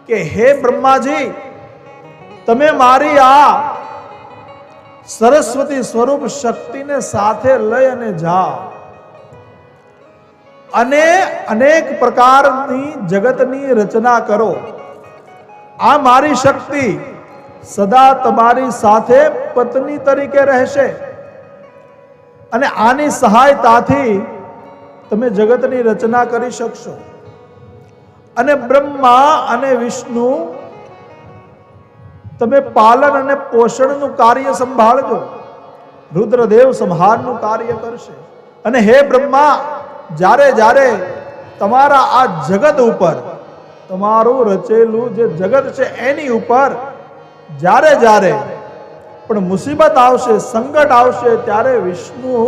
કે હે બ્રહ્માજી, તમે મારી આ સરસ્વતી સ્વરૂપ શક્તિને સાથે લઈ અને જાઓ અને અનેક પ્રકારની જગતની રચના કરો. આ મારી શક્તિ સદા તમારી સાથે પત્ની તરીકે રહેશે અને આની સહાયતાથી તમે જગતની રચના કરી શકશો. અને બ્રહ્મા અને વિષ્ણુ તમે પાલન અને પોષણનું કાર્ય સંભાળજો. રુદ્રદેવ સંહારનું કાર્ય કરશે. અને હે બ્રહ્મા, જ્યારે જ્યારે તમારા આ જગત ઉપર, તમારું રચેલું જે જગત છે એની ઉપર જ્યારે જ્યારે પણ મુસીબત આવશે, સંકટ આવશે, ત્યારે વિષ્ણુ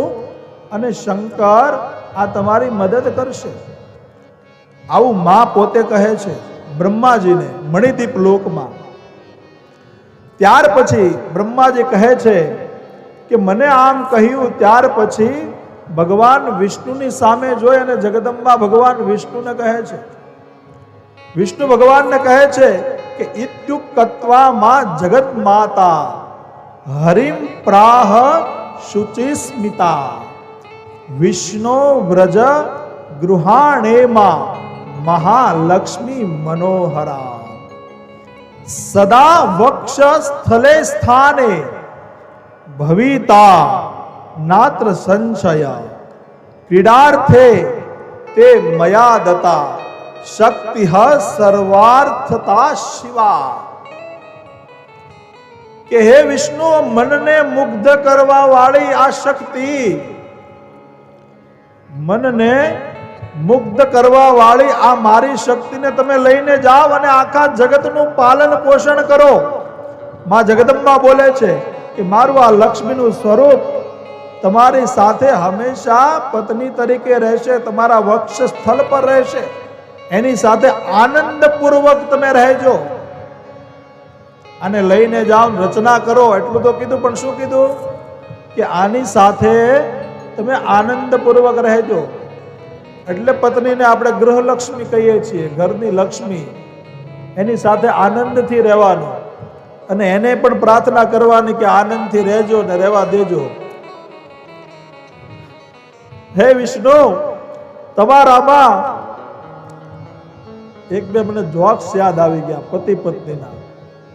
અને શંકર આ તમારી મદદ કરશે. આવું માં પોતે કહે છે બ્રહ્માજીને મણિદીપ લોકમાં. ત્યાર પછી બ્રહ્માજી કહે છે કે મને આમ કહ્યું, ત્યાર પછી ભગવાન વિષ્ણુની સામે જોઈ અને જગદંબા ભગવાન વિષ્ણુને કહે છે, વિષ્ણુ ભગવાનને કહે છે કે ઇત્યુક્ત્વા માં જગત માતા હરિમ પ્રાહ શુચિસ્મિતા વિષ્ણુ વ્રજ ગૃહાણેમાં મહાલક્ષ્મી મનોહરા સદા વક્ષ સ્થલે સ્થાને ભવિતા નાત્ર સંશય ક્રીડાર્થે તે મયા દતા શક્તિ સર્વાર્થતા શિવા. કે હે વિષ્ણુ, મનને મુગ્ધ કરવા વાળી આ શક્તિ, મનને મુગ્ધ કરવા વાળી આ મારી શક્તિને તમે લઈને જાઓ અને આખા જગતનું પાલન પોષણ કરો. માં જગદંબા બોલે છે કે મારું આ લક્ષ્મીનું સ્વરૂપ તમારી સાથે હંમેશા પત્ની તરીકે રહેશે, તમારા વક્ષ સ્થળ પર રહેશે, એની સાથે આનંદપૂર્વક તમે રહેજો. આને લઈને જાઓ, રચના કરો, એટલું તો કીધું, પણ શું કીધું કે આની સાથે તમે આનંદપૂર્વક રહેજો. એટલે પત્નીને આપણે ગૃહલક્ષ્મી કહીએ છીએ, ઘરની લક્ષ્મી. એની સાથે આનંદથી રહેવાનું અને એને પણ પ્રાર્થના કરવાની કે આનંદથી રહેજો ને રહેવા દેજો. હે વિષ્ણુ, તમારામાં એક બે મને જોક્સ યાદ આવી ગયા પતિ પત્નીના.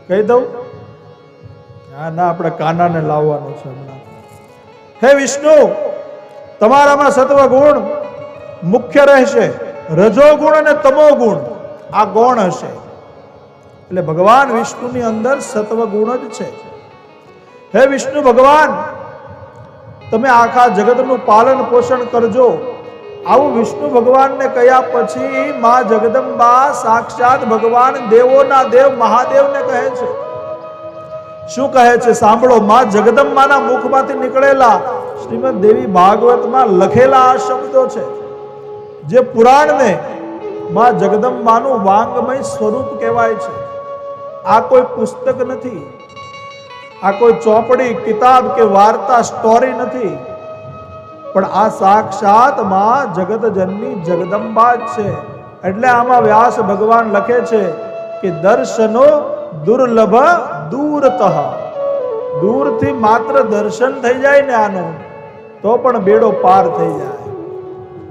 કહી દઉં? હા ના, આપણે કાનાને લાવવાનો છે હમણાં. હે વિષ્ણુ, તમારામાં સત્વ ગુણ મુખ્ય રહેશે, રજોગુણ અને તમો ગુણ આ ગૌણ હશે. એટલે ભગવાન વિષ્ણુની અંદર સત્વ ગુણ જ છે. હે વિષ્ણુ ભગવાન, તમે આખા જગતનું પાલન પોષણ કરજો. આવું વિષ્ણુ ભગવાનને કહ્યા પછી માં જગદંબા સાક્ષાત ભગવાન દેવોના દેવ મહાદેવને કહે છે. શું કહે છે સાંભળો. માં જગદંબાના મુખમાંથી નીકળેલા શ્રીમદ દેવી ભાગવતમાં લખેલા આ શબ્દો છે, જે પુરાણને માં જગદંબાનું વાંગમય સ્વરૂપ કહેવાય છે. આ કોઈ પુસ્તક નથી, આ કોઈ ચોપડી, કિતાબ કે વાર્તા, સ્ટોરી નથી, પણ આ સાક્ષાત માં જગતજનની જગદંબા જ છે. એટલે આમાં વ્યાસ ભગવાન લખે છે કે દર્શનો દુર્લભ દૂરતઃ. દૂરથી માત્ર દર્શન થઈ જાય ને આનું, તો પણ બેડો પાર થઈ જાય.